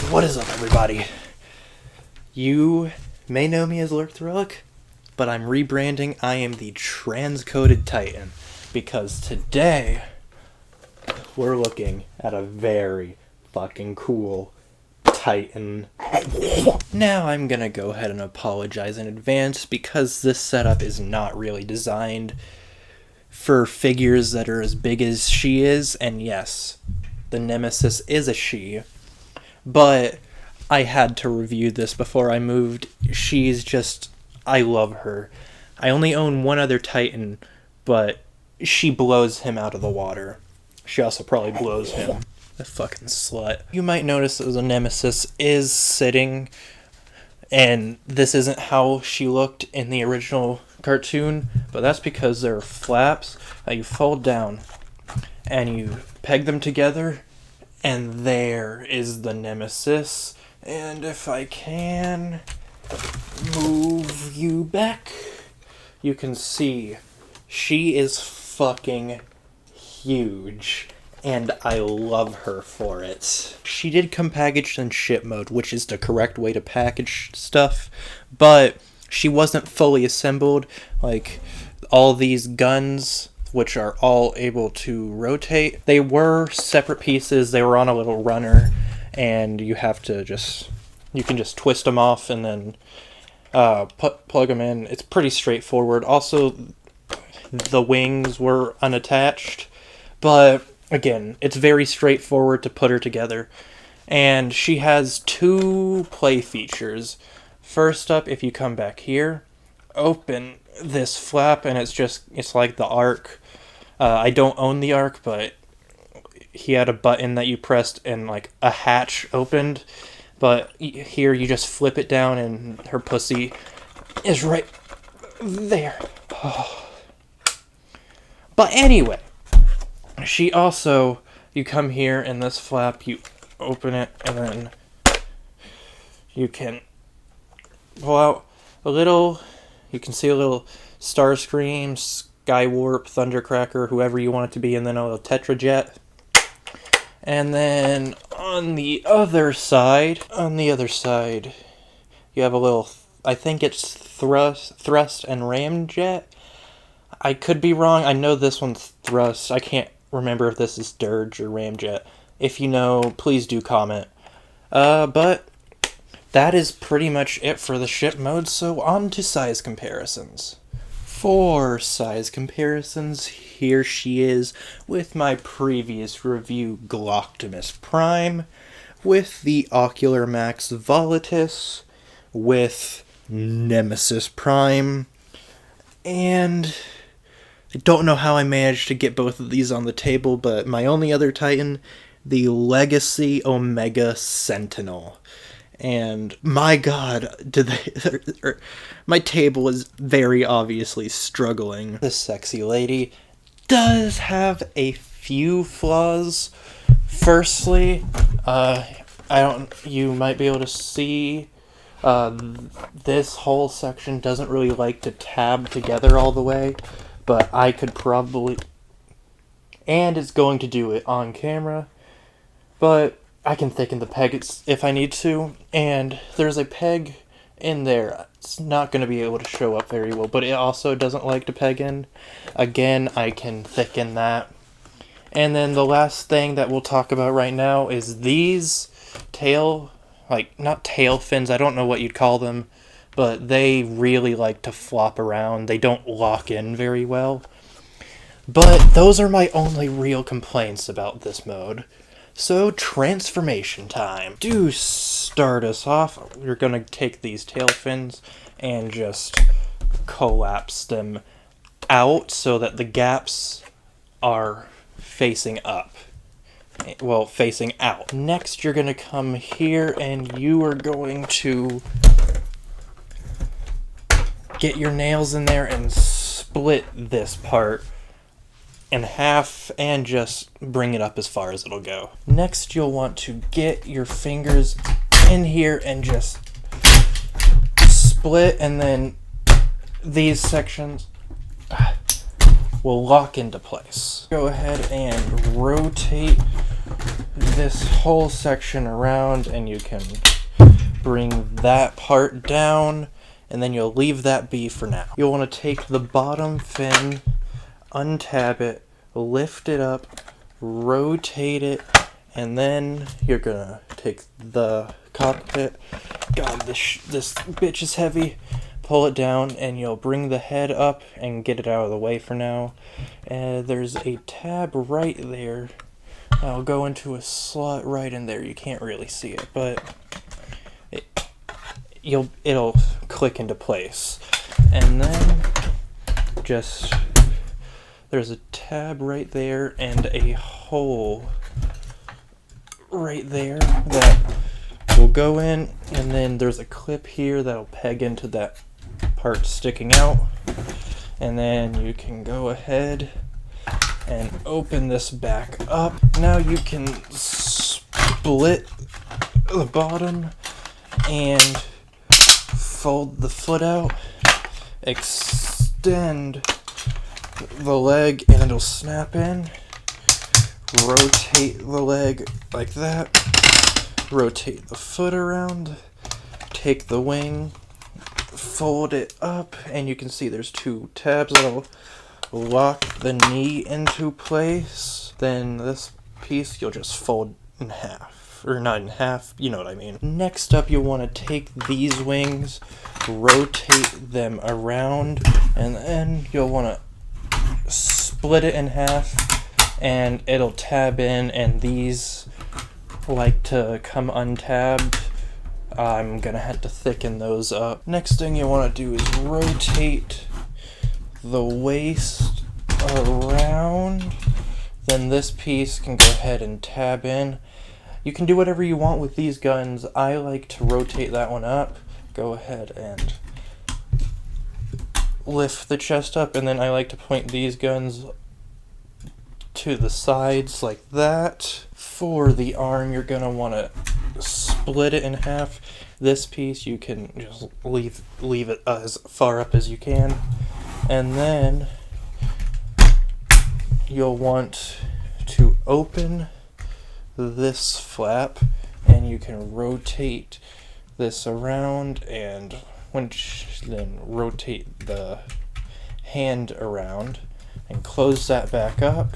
What is up, everybody? You may know me as Lurkthrilic, but I'm rebranding. I am the Transcoded Titan, because today we're looking at a very fucking cool Titan. Now I'm gonna go ahead and apologize in advance because this setup is not really designed for figures that are as big as she is, and yes, the Nemesis is a she, but I had to review this before I moved. She's just, I love her. I only own one other Titan, but she blows him out of the water. She also probably blows him. The fucking slut. You might notice that the Nemesis is sitting, and this isn't how she looked in the original cartoon, but that's because there are flaps that you fold down, and you peg them together, and there is the Nemesis. And if I can move you back, you can see she is fucking huge, and I love her for it. She did come packaged in ship mode, which is the correct way to package stuff, but she wasn't fully assembled. Like, all these guns, which are all able to rotate, they were separate pieces. They were on a little runner, and you have to you can just twist them off and then plug them in. It's pretty straightforward. Also, the wings were unattached, but again, it's very straightforward to put her together. And she has two play features. First up, if you come back here, open this flap, and it's like the arc. I don't own the arc, but he had a button that you pressed and like a hatch opened. But here you just flip it down and her pussy is right there. Oh. But anyway, she also, you come here in this flap, you open it, and then you can pull out a little, you can see a little Starscream, Skywarp, Thundercracker, whoever you want it to be, and then a little Tetrajet. And then on the other side, you have a little, I think it's thrust and ramjet. I could be wrong. I know this one's thrust. I can't remember if this is dirge or ramjet. If you know, please do comment. But that is pretty much it for the ship mode, so on to size comparisons. For size comparisons, here she is with my previous review, Gloctimus Prime, with the Ocular Max Volatus, with Nemesis Prime, and I don't know how I managed to get both of these on the table, but my only other Titan, the Legacy Omega Sentinel. And my god, my table is very obviously struggling. This sexy lady does have a few flaws. Firstly, you might be able to see, this whole section doesn't really like to tab together all the way, but I could probably, and it's going to do it on camera, but I can thicken the peg if I need to, and there's a peg in there. It's not going to be able to show up very well, but it also doesn't like to peg in. Again, I can thicken that. And then the last thing that we'll talk about right now is these not tail fins, I don't know what you'd call them, but they really like to flop around. They don't lock in very well. But those are my only real complaints about this mode. So, transformation time. To start us off, we're going to take these tail fins and just collapse them out so that the gaps are facing up. Well, facing out. Next, you're going to come here and you are going to get your nails in there and split this part in half and just bring it up as far as it'll go. Next, you'll want to get your fingers in here and just split, and then these sections will lock into place. Go ahead and rotate this whole section around, and you can bring that part down, and then you'll leave that be for now. You'll want to take the bottom fin, untab it, lift it up, rotate it, and then you're gonna take the cockpit. God, this bitch is heavy. Pull it down, and you'll bring the head up and get it out of the way for now. There's a tab right there. I'll go into a slot right in there. You can't really see it, but it'll click into place. And then there's a tab right there and a hole right there that will go in, and then there's a clip here that'll peg into that part sticking out, and then you can go ahead and open this back up. Now you can split the bottom and fold the foot out, extend the leg, and it'll snap in. Rotate the leg like that, rotate the foot around, take the wing, fold it up, and you can see there's two tabs that'll lock the knee into place. Then this piece you'll just fold in half, or not in half, you know what I mean. Next up, you'll want to take these wings, rotate them around, and then you'll want to split it in half, and it'll tab in, and these like to come untabbed. I'm gonna have to thicken those up. Next thing you want to do is rotate the waist around. Then this piece can go ahead and tab in. You can do whatever you want with these guns. I like to rotate that one up. Go ahead and lift the chest up, and then I like to point these guns to the sides like that. For the arm, you're gonna want to split it in half. This piece you can just leave it as far up as you can, and then you'll want to open this flap, and you can rotate this around, and then rotate the hand around and close that back up.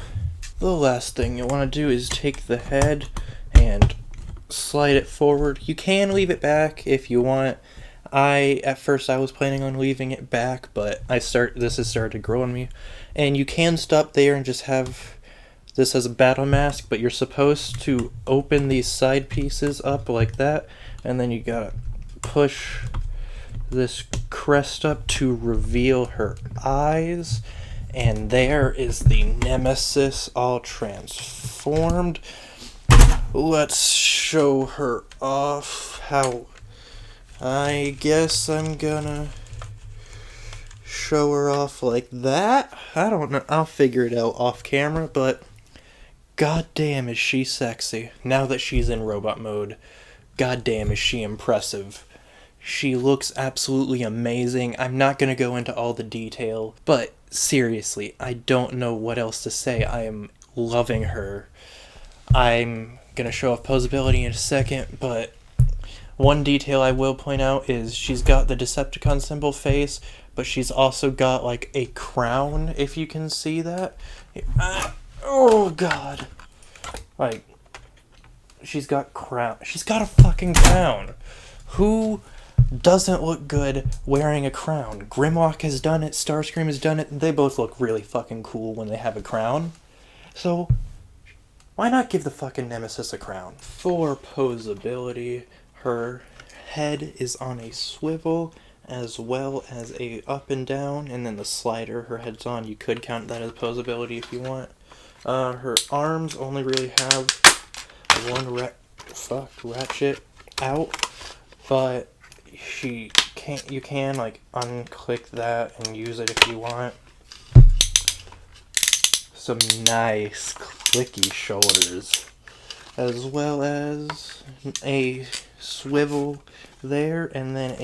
The last thing you want to do is take the head and slide it forward. You can leave it back if you want. At first I was planning on leaving it back, but this has started to grow on me. And you can stop there and just have this as a battle mask, but you're supposed to open these side pieces up like that, and then you gotta push this crest up to reveal her eyes. And there is the Nemesis all transformed. Let's show her off. I guess I'm gonna show her off like that. I don't know. I'll figure it out off camera, but goddamn is she sexy. Now that she's in robot mode, goddamn is she impressive. She looks absolutely amazing. I'm not gonna go into all the detail, but seriously, I don't know what else to say. I am loving her. I'm gonna show off posability in a second, but one detail I will point out is she's got the Decepticon symbol face, but she's also got like a crown, if you can see that. Oh god. Like, she's got a fucking crown. Who doesn't look good wearing a crown? Grimlock has done it, Starscream has done it, and they both look really fucking cool when they have a crown. So, why not give the fucking Nemesis a crown? For posability, her head is on a swivel, as well as a up and down, and then the slider her head's on. You could count that as posability if you want. Her arms only really have one ratchet out, but you can like unclick that and use it if you want. Some nice clicky shoulders, as well as a swivel there, and then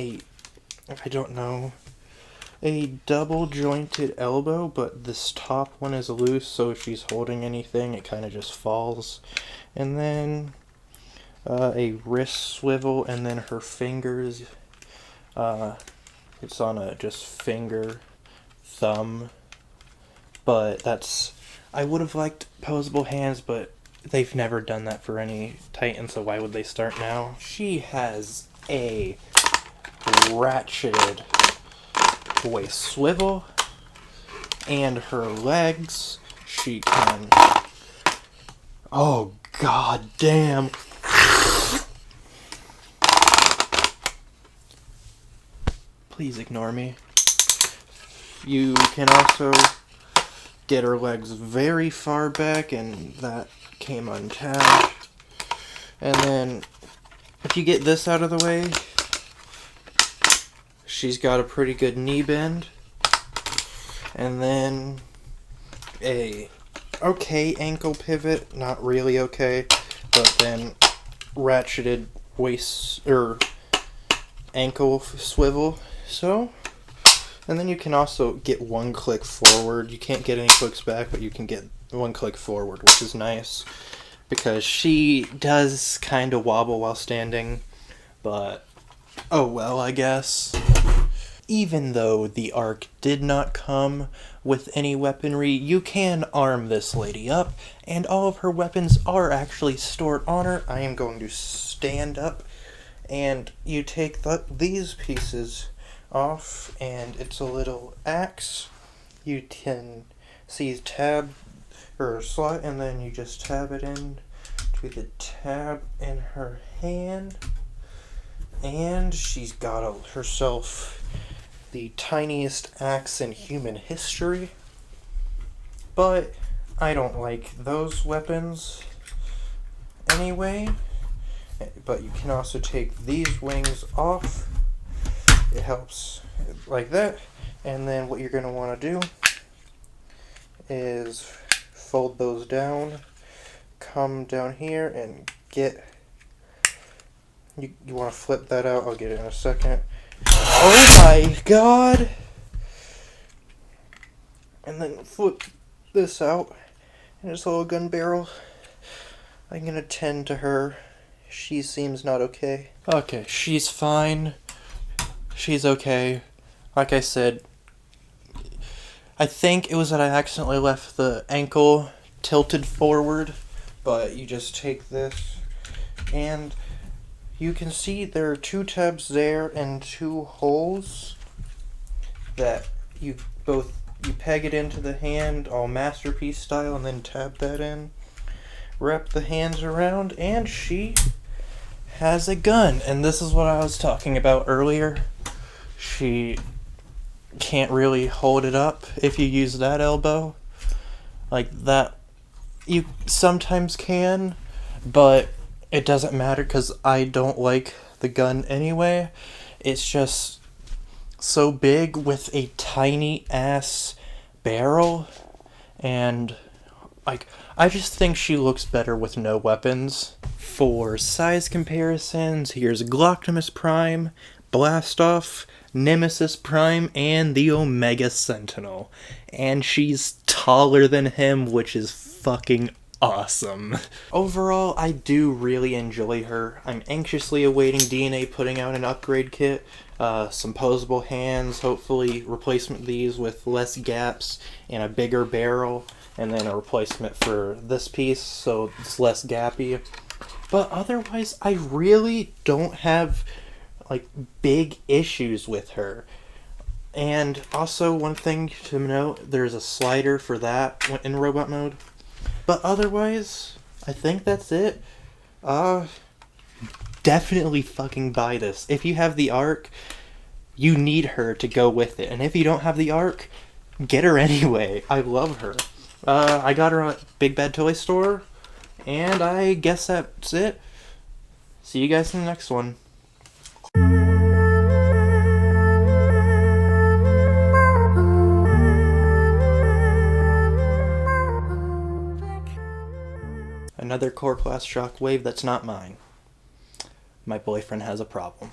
a double jointed elbow, but this top one is loose, so if she's holding anything, it kind of just falls. And then a wrist swivel, and then her fingers, it's on a just finger, thumb, but that's, I would have liked posable hands, but they've never done that for any Titan, so why would they start now? She has a ratcheted waist swivel, and her legs, she can, oh god damn, please ignore me. You can also get her legs very far back, and that came untapped. And then if you get this out of the way, she's got a pretty good knee bend. And then a okay ankle pivot, not really okay, but then ratcheted waist or ankle swivel. So, and then you can also get one click forward. You can't get any clicks back, but you can get one click forward, which is nice because she does kind of wobble while standing, but oh well, I guess. Even though the Ark did not come with any weaponry, you can arm this lady up, and all of her weapons are actually stored on her. I am going to stand up, and you take these pieces off, and it's a little axe. You can see tab or slot, and then you just tab it in to the tab in her hand, and she's got herself the tiniest axe in human history. But I don't like those weapons anyway. But you can also take these wings off. It helps like that. And then what you're going to want to do is fold those down, come down here and get, you want to flip that out, I'll get it in a second. Oh my god! And then flip this out, and it's a little gun barrel. I'm gonna tend to her. She seems not okay. Okay, she's fine. She's okay. Like I said, I think it was that I accidentally left the ankle tilted forward, but you just take this, and you can see there are 2 tabs there and 2 holes that you peg it into the hand all masterpiece style, and then tab that in, wrap the hands around, and she has a gun. And this is what I was talking about earlier. She can't really hold it up if you use that elbow like that. You sometimes can, but it doesn't matter because I don't like the gun anyway. It's just so big with a tiny ass barrel, and like, I just think she looks better with no weapons. For size comparisons, here's Glocktimus Prime, Blastoff, Nemesis Prime, and the Omega Sentinel. And she's taller than him, which is fucking awesome. Overall, I do really enjoy her. I'm anxiously awaiting DNA putting out an upgrade kit, some posable hands, hopefully replacement these with less gaps and a bigger barrel, and then a replacement for this piece so it's less gappy. But otherwise, I really don't have like big issues with her. And also, one thing to note, there's a slider for that in robot mode. But otherwise, I think that's it. Definitely fucking buy this. If you have the Ark, you need her to go with it. And if you don't have the Ark, get her anyway. I love her. I got her at Big Bad Toy Store. And I guess that's it. See you guys in the next one. Another core class shockwave that's not mine. My boyfriend has a problem.